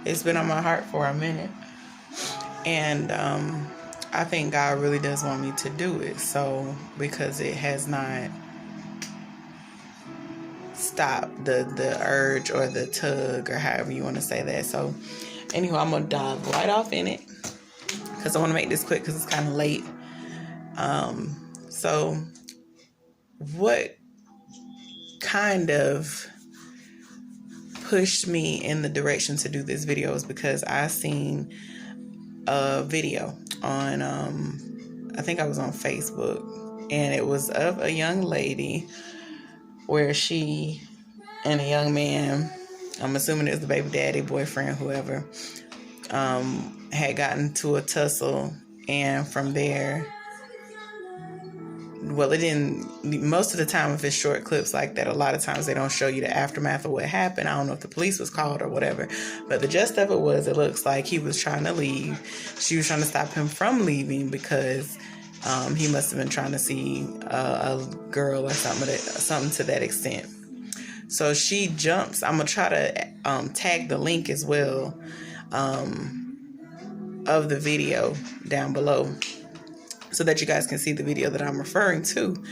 It's been on my heart for a minute. And I think God really does want me to do it. So, because it has not stopped the urge or the tug or however you want to say that. So, anywho, I'm going to dive right off in it because I want to make this quick because it's kind of late. So, what kind of pushed me in the direction to do this video is because I seen a video on, I think I was on Facebook, and it was of a young lady where she and a young man, I'm assuming it was the baby daddy, boyfriend, whoever, had gotten to a tussle, and from there, well, it didn't, most of the time if it's short clips like that, a lot of times they don't show you the aftermath of what happened. I don't know if the police was called or whatever, but the gist of it was, it looks like he was trying to leave. She was trying to stop him from leaving because he must have been trying to see a girl or something to that extent. So she jumps. I'm going to try to tag the link as well of the video down below, so that you guys can see the video that I'm referring to.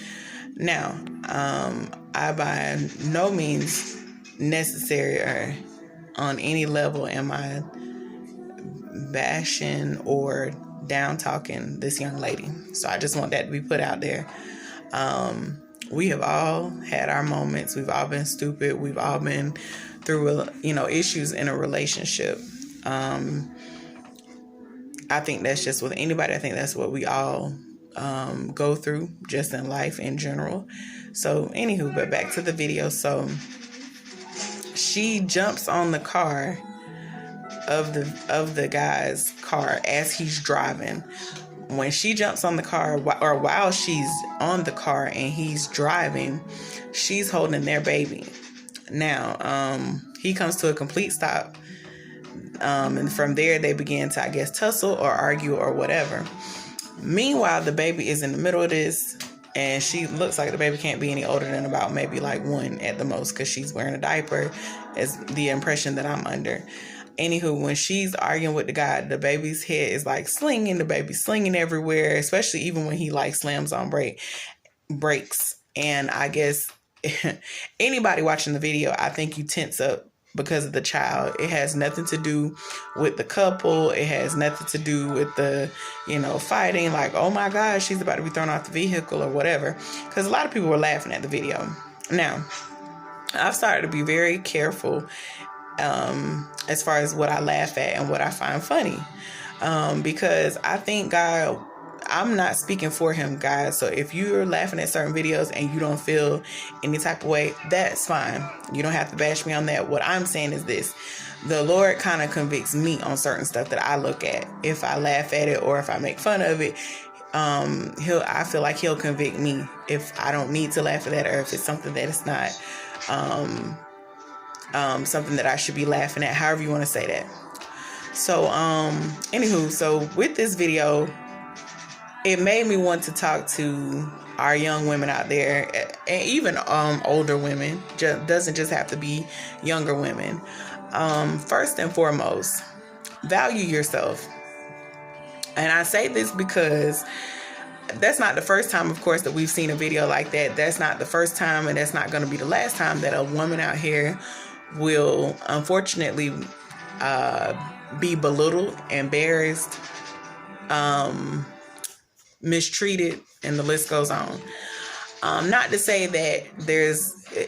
Now, I by no means necessary or on any level am I bashing or down talking this young lady. So I just want that to be put out there. We have all had our moments. We've all been stupid. We've all been through, issues in a relationship. I think that's just with anybody. I think that's what we all go through just in life in general. So anywho, but back to the video. So she jumps on the car of the guy's car as he's driving. When she jumps on the car, or while she's on the car and he's driving, she's holding their baby. Now, he comes to a complete stop. And from there, they begin to, I guess, tussle or argue or whatever. Meanwhile, the baby is in the middle of this, and she looks like the baby can't be any older than about maybe like 1 at the most, because she's wearing a diaper, is the impression that I'm under. Anywho, when she's arguing with the guy, the baby's head is like slinging, the baby's slinging everywhere, especially even when he like slams on brakes. And I guess anybody watching the video, I think you tense up because of the child. It has nothing to do with the couple. It has nothing to do with the, fighting. Like, oh my gosh, she's about to be thrown off the vehicle or whatever. Because a lot of people were laughing at the video. Now, I've started to be very careful as far as what I laugh at and what I find funny. Because I think God, I'm not speaking for him, guys. So if you're laughing at certain videos and you don't feel any type of way, that's fine. You don't have to bash me on that. What I'm saying is this: the Lord kind of convicts me on certain stuff that I look at. If I laugh at it or if I make fun of it, I feel like he'll convict me if I don't need to laugh at that, or if it's something that is not something that I should be laughing at, however you want to say that. So anywho, so with this video, it made me want to talk to our young women out there, and even older women. Doesn't just have to be younger women. First and foremost, value yourself. And I say this because that's not the first time, of course, that we've seen a video like that. That's not the first time, and that's not going to be the last time that a woman out here will, unfortunately, be belittled, embarrassed, mistreated, and the list goes on. Not to say that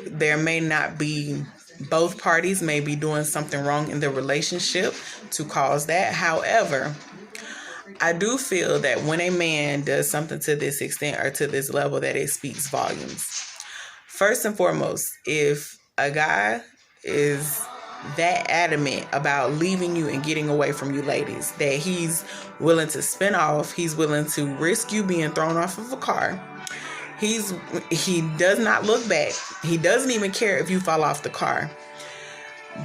there may not be, both parties may be doing something wrong in their relationship to cause that. However, I do feel that when a man does something to this extent or to this level, that it speaks volumes. First and foremost, if a guy is that adamant about leaving you and getting away from you ladies, that he's willing to spin off, he's willing to risk you being thrown off of a car, he does not look back, he doesn't even care if you fall off the car,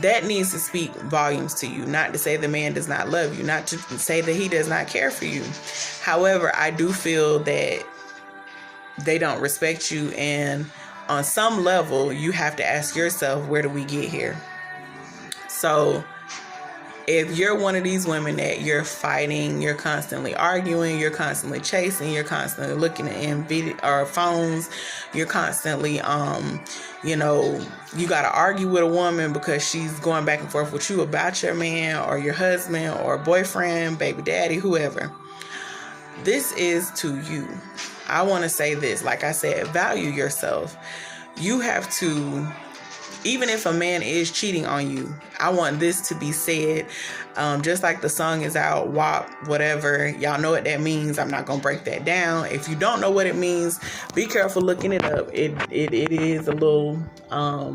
that needs to speak volumes to you. Not to say the man does not love you, not to say that he does not care for you. However, I do feel that they don't respect you, and on some level you have to ask yourself, where do we get here? So if you're one of these women that you're fighting, you're constantly arguing, you're constantly chasing, you're constantly looking at video or phones, you're constantly you got to argue with a woman because she's going back and forth with you about your man or your husband or boyfriend, baby daddy, whoever. This is to you. I want to say this, like I said, value yourself. You have to, even if a man is cheating on you, I want this to be said. Just like the song is out, WAP, whatever. Y'all know what that means. I'm not going to break that down. If you don't know what it means, be careful looking it up. It is a little, how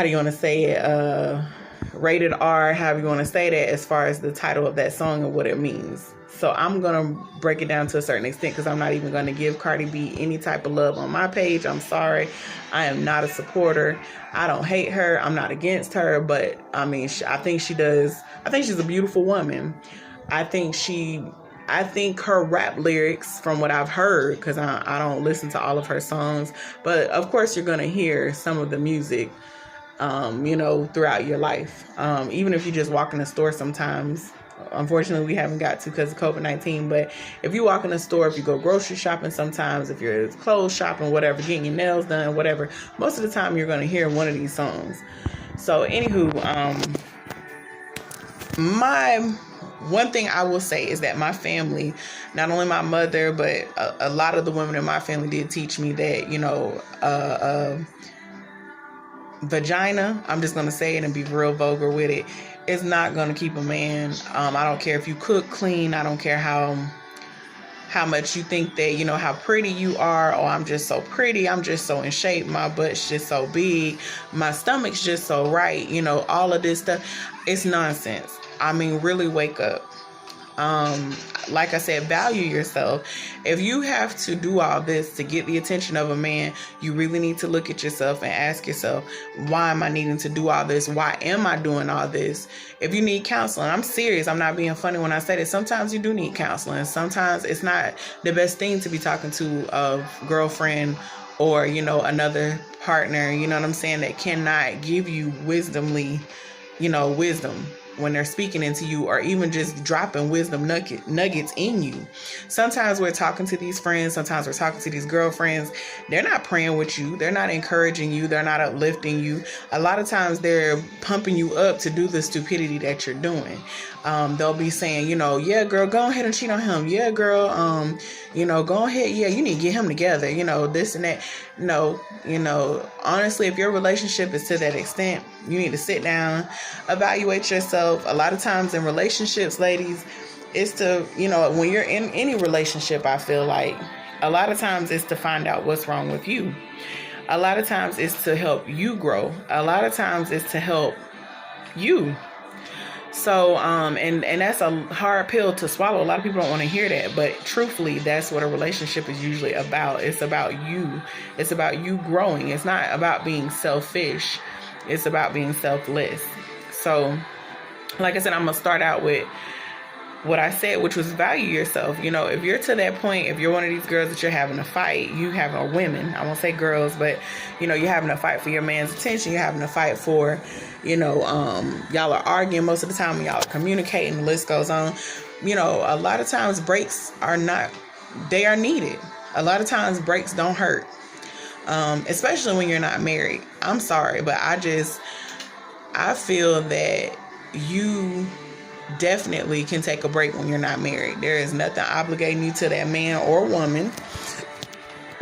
do you want to say it? Rated R, however you want to say that, as far as the title of that song and what it means. So I'm going to break it down to a certain extent because I'm not even going to give Cardi B any type of love on my page. I'm sorry. I am not a supporter. I don't hate her. I'm not against her. But, I mean, I think she does. I think she's a beautiful woman. I think her rap lyrics, from what I've heard, because I don't listen to all of her songs. But, of course, you're going to hear some of the music, throughout your life. Even if you just walk in the store sometimes. Unfortunately, we haven't got to because of COVID-19, but if you walk in the store, if you go grocery shopping sometimes, if you're clothes shopping, whatever, getting your nails done, whatever, most of the time you're going to hear one of these songs. So, anywho, my one thing I will say is that my family, not only my mother, but a lot of the women in my family did teach me that, vagina, I'm just going to say it and be real vulgar with it, is not going to keep a man. I don't care if you cook, clean. I don't care how much you think that, how pretty you are. Oh, I'm just so pretty. I'm just so in shape. My butt's just so big. My stomach's just so right. All of this stuff. It's nonsense. I mean, really wake up. Like I said, value yourself. If you have to do all this to get the attention of a man, you really need to look at yourself and ask yourself, why am I needing to do all this? Why am I doing all this? If you need counseling, I'm serious. I'm not being funny when I say this. Sometimes you do need counseling. Sometimes it's not the best thing to be talking to a girlfriend or, another partner, you know what I'm saying, that cannot give you wisdom when they're speaking into you, or even just dropping wisdom nuggets in you. Sometimes we're talking to these friends. Sometimes we're talking to these girlfriends. They're not praying with you. They're not encouraging you. They're not uplifting you. A lot of times they're pumping you up to do the stupidity that you're doing. They'll be saying, yeah, girl, go ahead and cheat on him. Yeah, girl, go ahead. Yeah, you need to get him together. This and that. No, honestly, if your relationship is to that extent, you need to sit down, evaluate yourself. A lot of times in relationships, ladies, it's to, when you're in any relationship, I feel like a lot of times it's to find out what's wrong with you. A lot of times it's to help you grow. A lot of times it's to help you. So, and that's a hard pill to swallow. A lot of people don't want to hear that, but truthfully, that's what a relationship is usually about. It's about you. It's about you growing. It's not about being selfish. It's about being selfless. So, like I said, I'm going to start out with what I said, which was value yourself. If you're to that point, if you're one of these girls that you're having a fight, or women, I won't say girls, but, you're having a fight for your man's attention. You're having a fight for, y'all are arguing most of the time when y'all are communicating, the list goes on. A lot of times breaks are needed. A lot of times breaks don't hurt. Especially when you're not married. I'm sorry, but I feel that you definitely can take a break when you're not married. There is nothing obligating you to that man or woman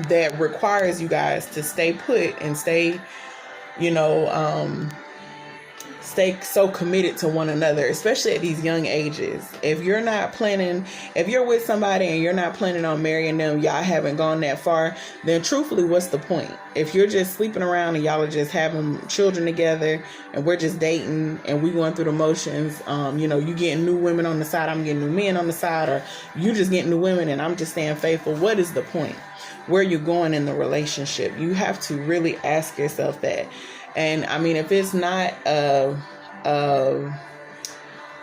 that requires you guys to stay put and stay so committed to one another, especially at these young ages. If you're with somebody and you're not planning on marrying them, y'all haven't gone that far, then truthfully, what's the point? If you're just sleeping around and y'all are just having children together and we're just dating and we going through the motions, you getting new women on the side, I'm getting new men on the side, or you just getting new women and I'm just staying faithful, what is the point? Where you going in the relationship? You have to really ask yourself that. And I mean, if it's not a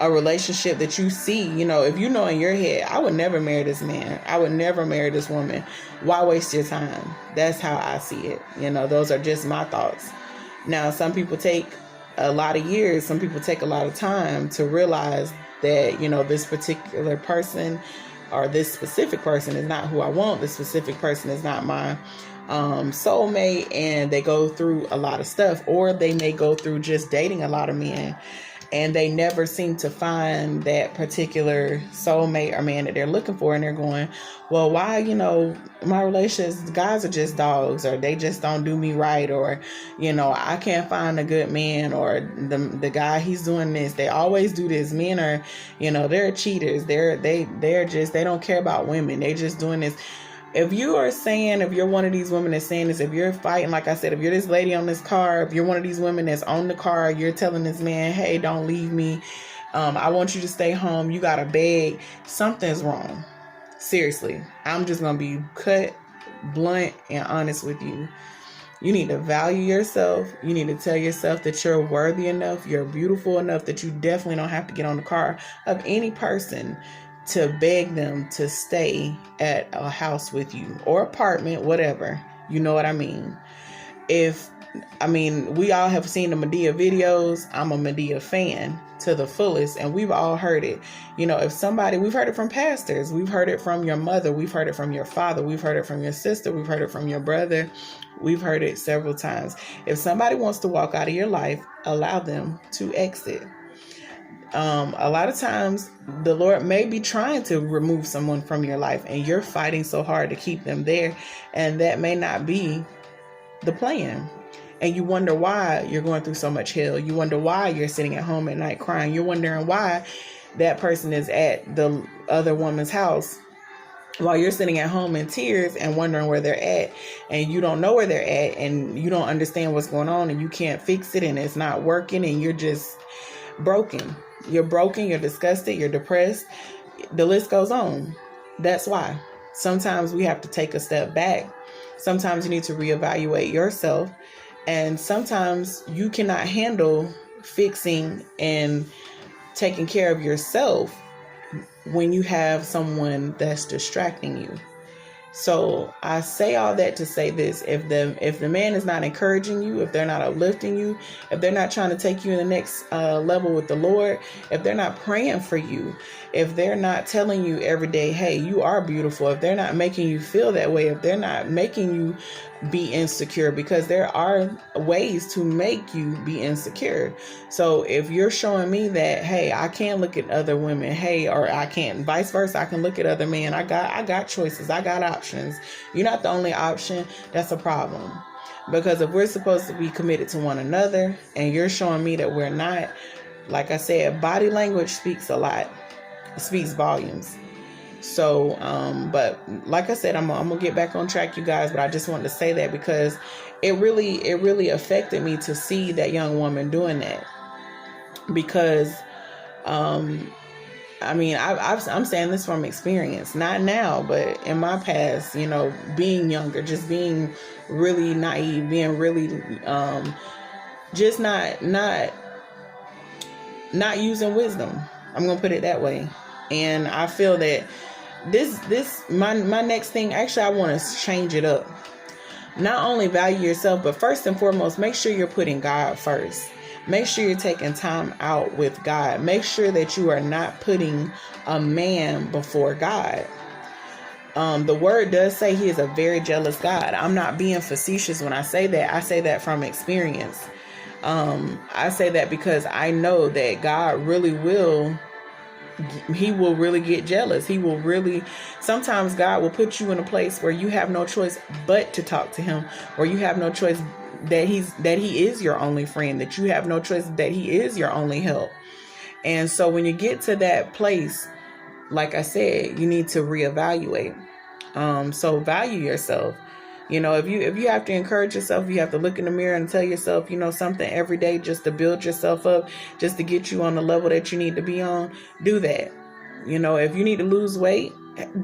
relationship that you see, if you know in your head, I would never marry this man, I would never marry this woman, why waste your time? That's how I see it. Those are just my thoughts. Now, some people take a lot of years, some people take a lot of time to realize that, this particular person or this specific person is not who I want. This specific person is not my soulmate, and they go through a lot of stuff, or they may go through just dating a lot of men, and they never seem to find that particular soulmate or man that they're looking for. And they're going, well, why, my relationships, guys are just dogs, or they just don't do me right, or, I can't find a good man, or the guy, he's doing this. They always do this. Men are, they're cheaters. They don't care about women. They just doing this. If you are saying, if you're one of these women that's saying this, if you're fighting, like I said, if you're this lady on this car, if you're one of these women that's on the car, you're telling this man, hey, don't leave me. I want you to stay home. You got to beg. Something's wrong. Seriously. I'm just going to be cut, blunt, and honest with you. You need to value yourself. You need to tell yourself that you're worthy enough. You're beautiful enough that you definitely don't have to get on the car of any person to beg them to stay at a house with you or apartment, whatever. You know what I mean? We all have seen the Medea videos. I'm a Medea fan to the fullest, and we've all heard it. If somebody, we've heard it from pastors, we've heard it from your mother, we've heard it from your father, we've heard it from your sister, we've heard it from your brother, we've heard it several times. If somebody wants to walk out of your life, allow them to exit. A lot of times the Lord may be trying to remove someone from your life, and you're fighting so hard to keep them there, and that may not be the plan. And you wonder why you're going through so much hell. You wonder why you're sitting at home at night crying. You're wondering why that person is at the other woman's house while you're sitting at home in tears and wondering where they're at, and you don't know where they're at, and you don't understand what's going on, and you can't fix it, and it's not working, and you're just broken. You're broken, you're disgusted, you're depressed. The list goes on. That's why sometimes we have to take a step back. Sometimes you need to reevaluate yourself. And sometimes you cannot handle fixing and taking care of yourself when you have someone that's distracting you. So I say all that to say this: if the man is not encouraging you, if they're not uplifting you, if they're not trying to take you in the next level with the Lord, if they're not praying for you, if they're not telling you every day, hey, you are beautiful, if they're not making you feel that way, if they're not making you be insecure, because there are ways to make you be insecure. So if you're showing me that, hey, I can look at other women, hey, or I can't, vice versa, I can look at other men. I got choices. I got options. You're not the only option. That's a problem. Because if we're supposed to be committed to one another and you're showing me that we're not, like I said, body language speaks a lot. It speaks volumes. So, but like I said, I'm gonna get back on track, you guys, but I just wanted to say that because it really affected me to see that young woman doing that. Because, I'm saying this from experience, not now, but in my past, being younger, just being really naive, being really, just not using wisdom. I'm going to put it that way. And I feel that my next thing, actually, I want to change it up. Not only value yourself, but first and foremost, make sure you're putting God first. Make sure you're taking time out with God. Make sure that you are not putting a man before God. The word does say he is a very jealous God. I'm not being facetious when I say that. I say that from experience. I say that because I know that God really will. He will really get jealous. He will really, sometimes God will put you in a place where you have no choice but to talk to him, or you have no choice that he is your only friend, that you have no choice that he is your only help. And so when you get to that place, like I said, you need to reevaluate. So value yourself. If you have to encourage yourself, you have to look in the mirror and tell yourself, something every day just to build yourself up, just to get you on the level that you need to be on, do that. If you need to lose weight,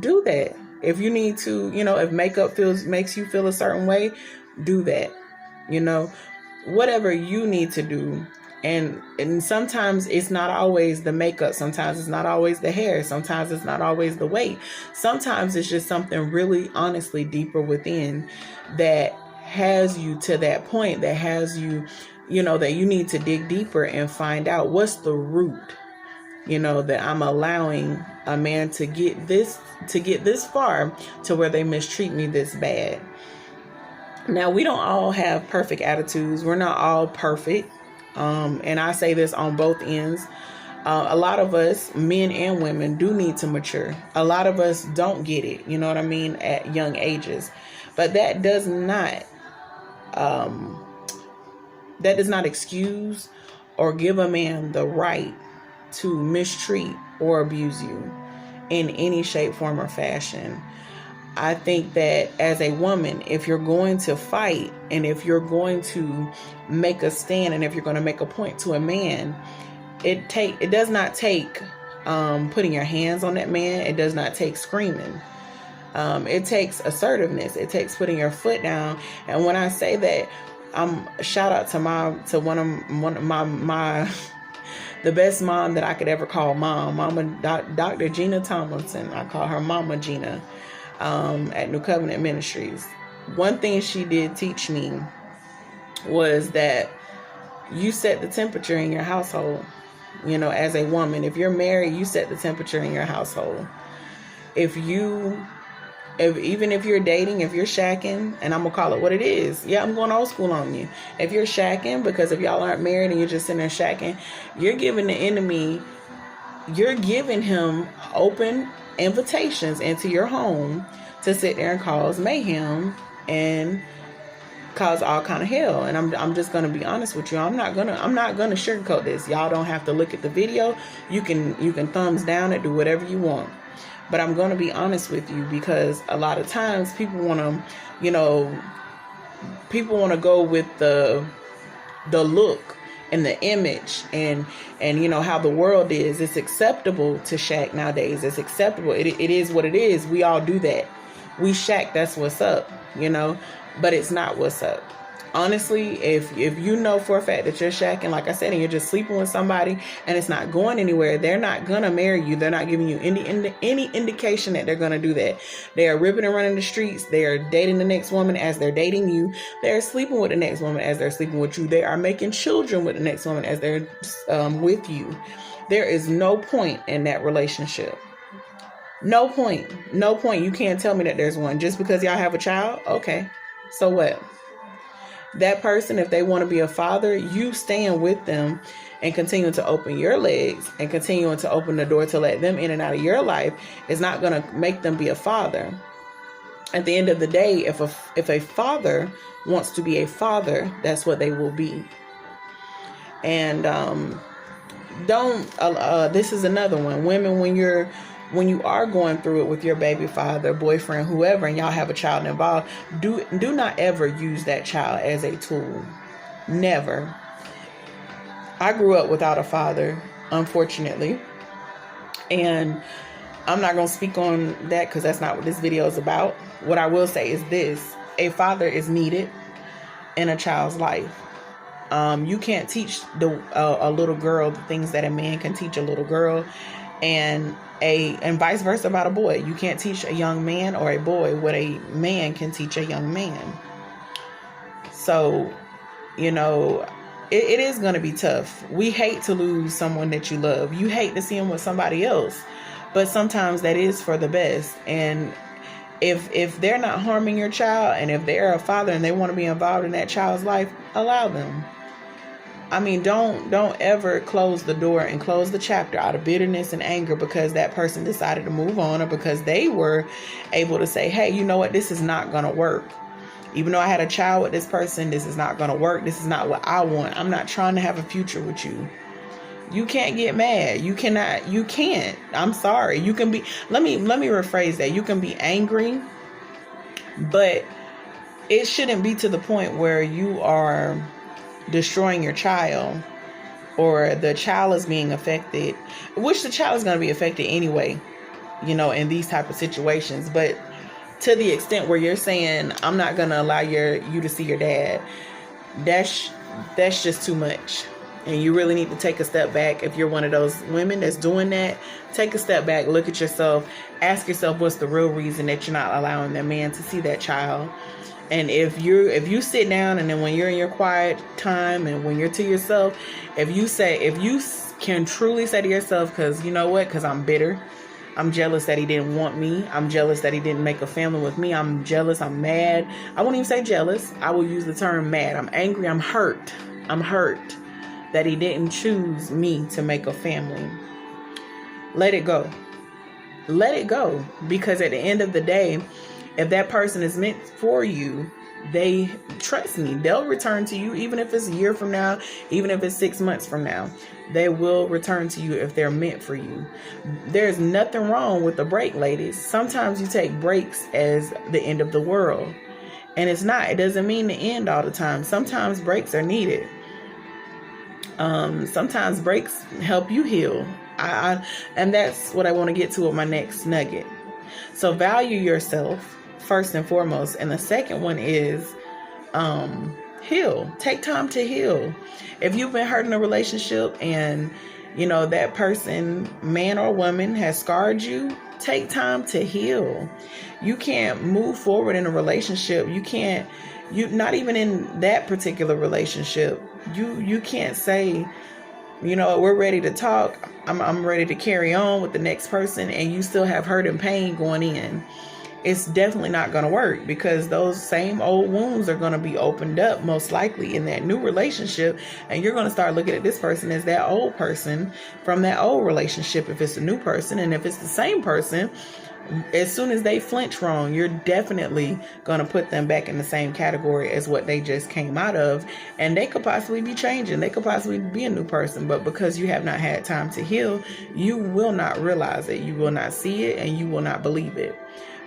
do that. If you need to, if makeup makes you feel a certain way, do that. Whatever you need to do. And sometimes it's not always the makeup. Sometimes it's not always the hair. Sometimes it's not always the weight. Sometimes it's just something really honestly deeper within that has you to that point, that has you that you need to dig deeper and find out what's the root, that I'm allowing a man to get this far to where they mistreat me this bad. Now, we don't all have perfect attitudes. We're not all perfect. And I say this on both ends. A lot of us, men and women, do need to mature. A lot of us don't get it, you know what I mean, at young ages. But that does not excuse or give a man the right to mistreat or abuse you in any shape, form, or fashion. I think that as a woman, if you're going to fight and if you're going to make a stand and if you're going to make a point to a man, it does not take putting your hands on that man. It does not take screaming. It takes assertiveness. It takes putting your foot down. And when I say that, shout out to one of my the best mom that I could ever call mom, Dr. Gina Tomlinson. I call her Mama Gina at New Covenant Ministries. One thing she did teach me was that you set the temperature in your household. As a woman, if you're married, you set the temperature in your household. Even if you're dating, if you're shacking, and I'm going to call it what it is. Yeah, I'm going old school on you. If you're shacking, because if y'all aren't married and you're just sitting there shacking, you're giving the enemy, you're giving him open invitations into your home to sit there and cause mayhem and cause all kind of hell. And I'm just going to be honest with you. I'm not going to sugarcoat this. Y'all don't have to look at the video. You can thumbs down it, do whatever you want. But I'm going to be honest with you, because a lot of times people want to go with the look and the image and how the world is. It's acceptable to shack nowadays. It's acceptable. It is what it is. We all do that. We shack. That's what's up, but it's not what's up. Honestly, if you know for a fact that you're shacking, like I said, and you're just sleeping with somebody and it's not going anywhere, they're not going to marry you. They're not giving you any indication that they're going to do that. They are ripping and running the streets. They are dating the next woman as they're dating you. They're sleeping with the next woman as they're sleeping with you. They are making children with the next woman as they're with you. There is no point in that relationship. No point. No point. You can't tell me that there's one. Just because y'all have a child? Okay. So what? That person, if they want to be a father, you staying with them and continuing to open your legs and continuing to open the door to let them in and out of your life is not going to make them be a father. At the end of the day, if a father wants to be a father, that's what they will be. And this is another one. Women, when you are going through it with your baby father, boyfriend, whoever, and y'all have a child involved, do not ever use that child as a tool. Never. I grew up without a father, unfortunately. And I'm not going to speak on that because that's not what this video is about. What I will say is this. A father is needed in a child's life. You can't teach a little girl the things that a man can teach a little girl. And vice versa about a boy. You can't teach a young man or a boy what a man can teach a young man. So, it is going to be tough. We hate to lose someone that you love. You hate to see them with somebody else. But sometimes that is for the best. And if they're not harming your child, and if they're a father and they want to be involved in that child's life, allow them. I mean, don't ever close the door and close the chapter out of bitterness and anger because that person decided to move on, or because they were able to say, hey, you know what? This is not going to work. Even though I had a child with this person, this is not going to work. This is not what I want. I'm not trying to have a future with you. You can't get mad. You can't. I'm sorry. You can be, let me rephrase that. You can be angry, but it shouldn't be to the point where you are destroying your child, or the child is being affected, which the child is going to be affected anyway, in these type of situations. But to the extent where you're saying, I'm not going to allow you to see your dad, that's just too much. And you really need to take a step back. If you're one of those women that's doing that, take a step back, look at yourself, ask yourself what's the real reason that you're not allowing that man to see that child. And if you sit down, and then when you're in your quiet time and when you're to yourself, if you can truly say to yourself, because you know what, because I'm bitter, I'm jealous that he didn't want me, I'm jealous that he didn't make a family with me, I'm jealous, I'm mad. I won't even say jealous, I will use the term mad. I'm angry, I'm hurt that he didn't choose me to make a family. Let it go. Let it go. Because at the end of the day, if that person is meant for you, they, trust me, they'll return to you. Even if it's a year from now, even if it's 6 months from now, they will return to you if they're meant for you. There's nothing wrong with a break, ladies. Sometimes you take breaks as the end of the world, and it's not. It doesn't mean the end all the time. Sometimes breaks are needed. Sometimes breaks help you heal. And that's what I want to get to with my next nugget. So value yourself first and foremost. And the second one is heal. Take time to heal. If you've been hurt in a relationship and that person, man or woman, has scarred you, take time to heal. You can't move forward in a relationship. Not even in that particular relationship. You can't say, we're ready to talk. I'm ready to carry on with the next person, and you still have hurt and pain going in. It's definitely not going to work, because those same old wounds are going to be opened up most likely in that new relationship. And you're going to start looking at this person as that old person from that old relationship, if it's a new person. And if it's the same person, as soon as they flinch wrong, you're definitely going to put them back in the same category as what they just came out of. And they could possibly be changing. They could possibly be a new person. But because you have not had time to heal, you will not realize it. You will not see it, and you will not believe it,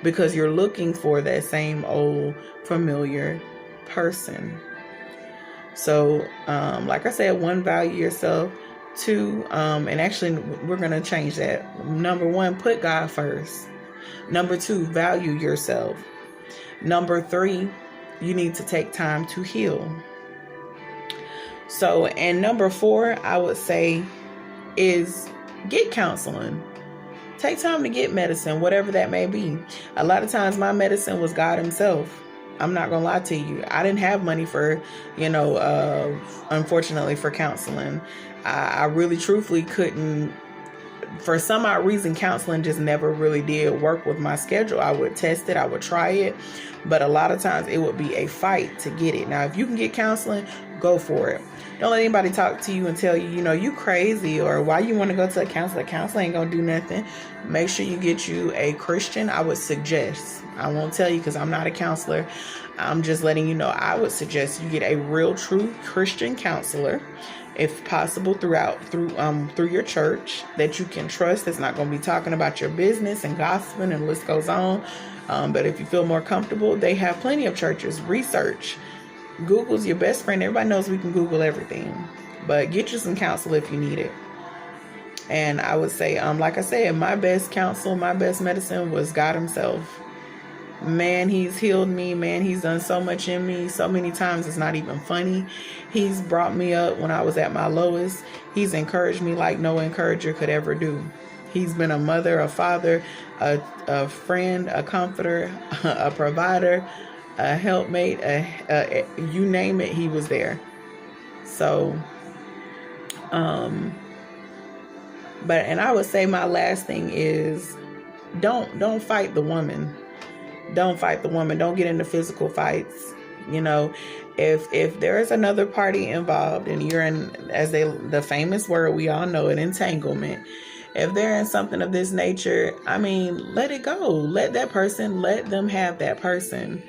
because you're looking for that same old familiar person. So, like I said, 1, value yourself. 2, and actually we're going to change that. Number 1, put God first. Number 2, value yourself. Number 3, you need to take time to heal. So, and number 4, I would say, is get counseling. Take time to get medicine, whatever that may be. A lot of times my medicine was God himself. I'm not going to lie to you. I didn't have money for, unfortunately, for counseling. I really truthfully couldn't. For some odd reason, counseling just never really did work with my schedule. I would test it, I would try it, but a lot of times it would be a fight to get it. Now, if you can get counseling, go for it. Don't let anybody talk to you and tell you, you crazy, or why you want to go to a counselor. Counselor ain't going to do nothing. Make sure you get you a Christian. I would suggest, I won't tell you because I'm not a counselor. I'm just letting you know, I would suggest you get a real, true Christian counselor, if possible, through your church, that you can trust, that's not going to be talking about your business and gossiping, and the list goes on. But if you feel more comfortable, they have plenty of churches. Research. Google's your best friend. Everybody knows we can Google everything. But get you some counsel if you need it. And I would say, like I said, my best counsel, my best medicine was God himself. Man, he's healed me. Man, he's done so much in me. So many times it's not even funny. He's brought me up when I was at my lowest. He's encouraged me like no encourager could ever do. He's been a mother, a father, a friend, a comforter, a provider, a helpmate, you name it, he was there. So, and I would say my last thing is don't fight the woman. Don't fight the woman. Don't get into physical fights. If there is another party involved and you're in, as the famous word, we all know it, entanglement. If they're in something of this nature, let it go. Let them have that person.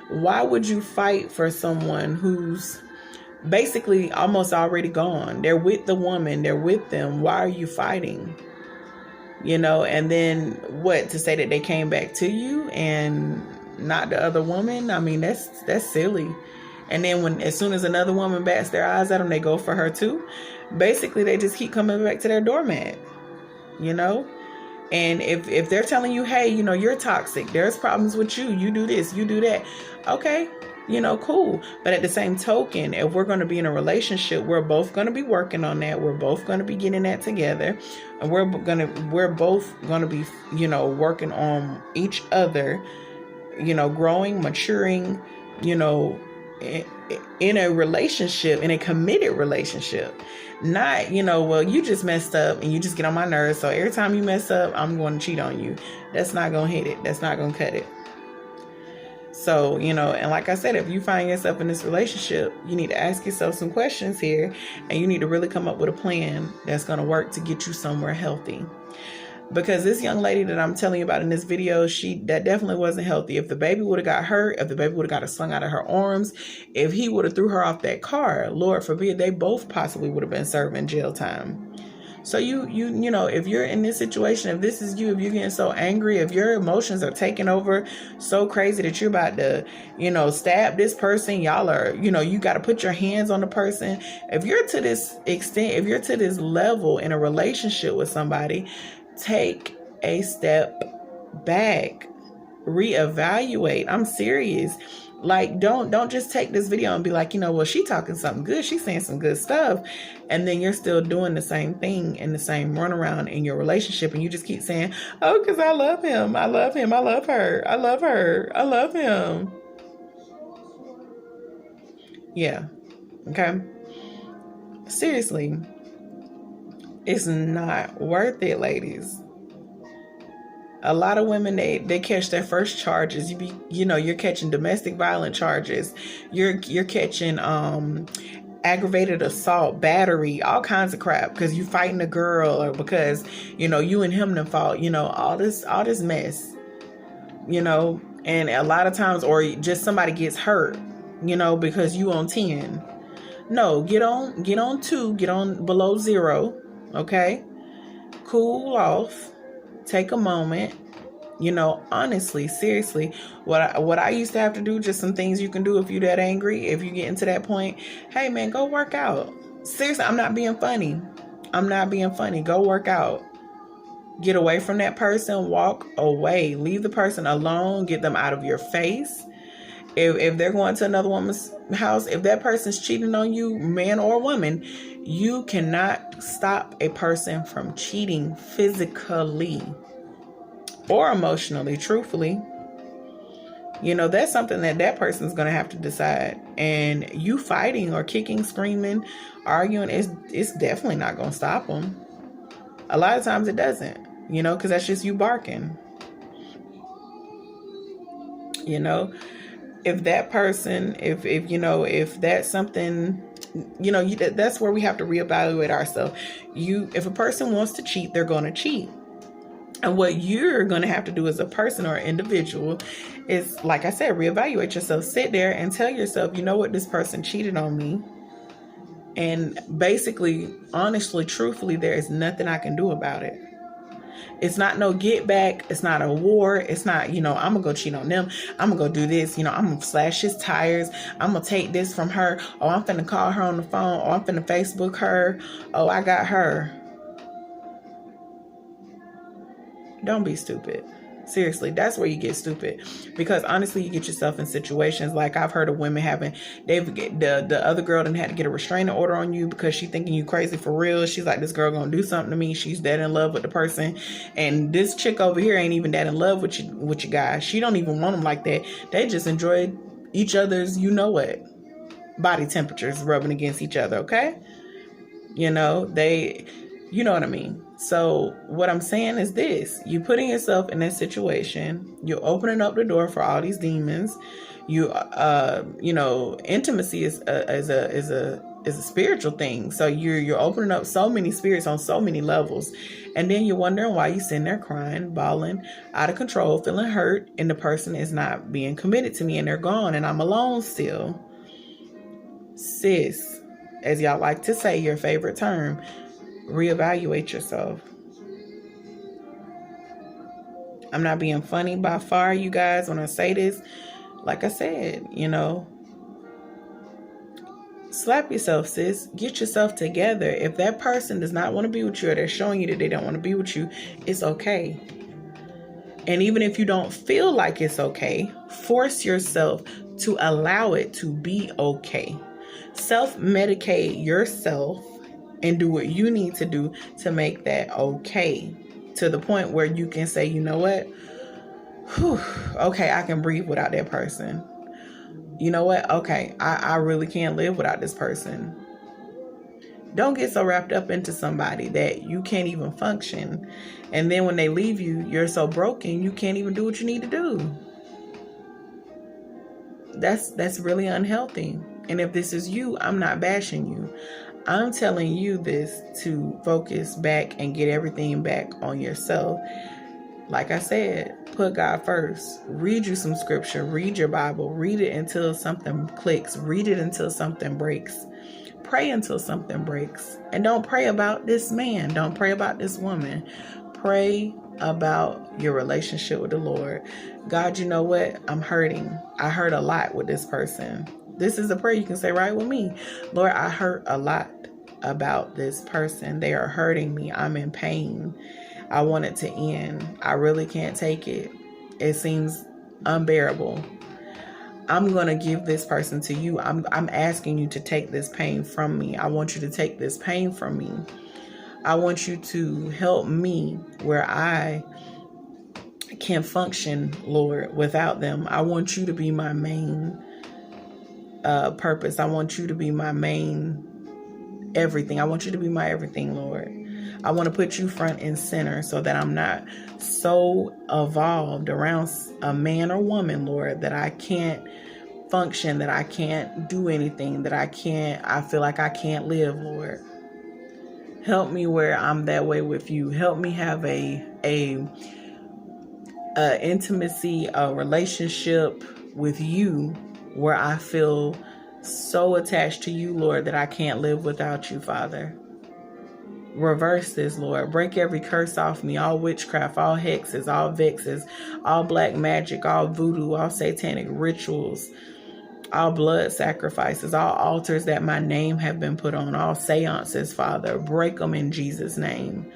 Why would you fight for someone who's basically almost already gone? They're with the woman. They're with them. Why are you fighting? And then what, to say that they came back to you and not the other woman? That's silly. And then as soon as another woman bats their eyes at them, they go for her too. Basically, they just keep coming back to their doormat, And if they're telling you, hey, you're toxic, there's problems with you, you do this, you do that. Okay, cool. But at the same token, if we're going to be in a relationship, we're both going to be working on that. We're both going to be getting that together. And we're both going to be, working on each other, growing, maturing, you know, in a relationship, in a committed relationship. Not, well, you just messed up and you just get on my nerves, so every time you mess up, I'm going to cheat on you. That's not going to hit it. That's not going to cut it. So, and like I said, if you find yourself in this relationship, you need to ask yourself some questions here, and you need to really come up with a plan that's going to work to get you somewhere healthy. Because this young lady that I'm telling you about in this video, that definitely wasn't healthy. If the baby would have got hurt, if the baby would have got slung out of her arms, if he would have threw her off that car, Lord forbid, they both possibly would have been serving jail time. So if you're in this situation, if this is you, if you're getting so angry, if your emotions are taking over so crazy that you're about to, stab this person, y'all are, you got to put your hands on the person. If you're to this extent, if you're to this level in a relationship with somebody, take a step back, reevaluate. I'm serious. Like, don't just take this video and be like, well, she talking something good. She's saying some good stuff. And then you're still doing the same thing and the same runaround in your relationship. And you just keep saying, oh, because I love him. I love him. I love her. I love her. I love him. Yeah. Okay. Seriously. It's not worth it, ladies. A lot of women, they catch their first charges. You're catching domestic violence charges. You're catching aggravated assault, battery, all kinds of crap because you fighting a girl, or because you and him done fought. All this mess. And a lot of times, or just somebody gets hurt. Because you on 10. No, get on 2. Get on below 0. Okay, cool off, take a moment. Honestly, seriously, what I used to have to do, just some things you can do if you're that angry, if you get into that point. Hey man, go work out. Seriously, I'm not being funny. Go work out. Get away from that person. Walk away. Leave the person alone. Get them out of your face. If they're going to another woman's house, if that person's cheating on you, man or woman, you cannot stop a person from cheating physically or emotionally, truthfully. That's something that person's going to have to decide. And you fighting or kicking, screaming, arguing, it's definitely not going to stop them. A lot of times it doesn't, because that's just you barking. If that person, if that's something, that's where we have to reevaluate ourselves. If a person wants to cheat, they're going to cheat. And what you're going to have to do as a person or individual is, like I said, reevaluate yourself. Sit there and tell yourself, this person cheated on me. And basically, honestly, truthfully, there is nothing I can do about it. It's not no get back. It's not a war. It's not, I'm going to go cheat on them. I'm going to go do this. I'm going to slash his tires. I'm going to take this from her. Oh, I'm finna call her on the phone. Oh, I'm finna Facebook her. Oh, I got her. Don't be stupid. Seriously, that's where you get stupid. Because honestly, you get yourself in situations like I've heard of women having, the other girl done had to get a restraining order on you because she thinking you crazy for real. She's like, this girl gonna do something to me. She's that in love with the person. And this chick over here ain't even that in love with your guy. She don't even want him like that. They just enjoy each other's, body temperatures rubbing against each other, okay? You know what I mean? So what I'm saying is this: you putting yourself in that situation, you're opening up the door for all these demons. Intimacy is a spiritual thing. So you're opening up so many spirits on so many levels. And then you're wondering why you're sitting there crying, bawling, out of control, feeling hurt, and the person is not being committed to me and they're gone and I'm alone still. Sis, as y'all like to say, your favorite term, reevaluate yourself. I'm not being funny by far, you guys, when I say this. Like I said, slap yourself, sis. Get yourself together. If that person does not want to be with you, or they're showing you that they don't want to be with you, it's okay. And even if you don't feel like it's okay, force yourself to allow it to be okay. Self-medicate yourself and do what you need to do to make that okay. To the point where you can say, you know what? Whew, okay, I can breathe without that person. you know what? Okay, I really can't live without this person. Don't get so wrapped up into somebody that you can't even function. And then when they leave you, you're so broken, you can't even do what you need to do. That's really unhealthy. And if this is you, I'm not bashing you. I'm telling you this to focus back and get everything back on yourself. Like I said, put God first. Read you some scripture. Read your Bible. Read it until something clicks. Read it until something breaks. Pray until something breaks. And don't pray about this man. Don't pray about this woman. Pray about your relationship with the Lord. God, you know what? I'm hurting. I hurt a lot with this person. This is a prayer you can say right with me. Lord, I hurt a lot about this person. They are hurting me. I'm in pain. I want it to end. I really can't take it. It seems unbearable. I'm going to give this person to you. I'm asking you to take this pain from me. I want you to take this pain from me. I want you to help me where I can function, Lord, without them. I want you to be my main purpose. I want you to be my main everything. I want you to be my everything, Lord. I want to put you front and center so that I'm not so evolved around a man or woman, Lord, that I can't function, that I can't do anything, that I feel like I can't live, Lord. Help me where I'm that way with you. Help me have a intimacy, a relationship with you where I feel so attached to you, Lord, that I can't live without you, Father. Reverse this, Lord. Break every curse off me, all witchcraft, all hexes, all vexes, all black magic, all voodoo, all satanic rituals, all blood sacrifices, all altars that my name have been put on, all seances, Father. Break them in Jesus' name.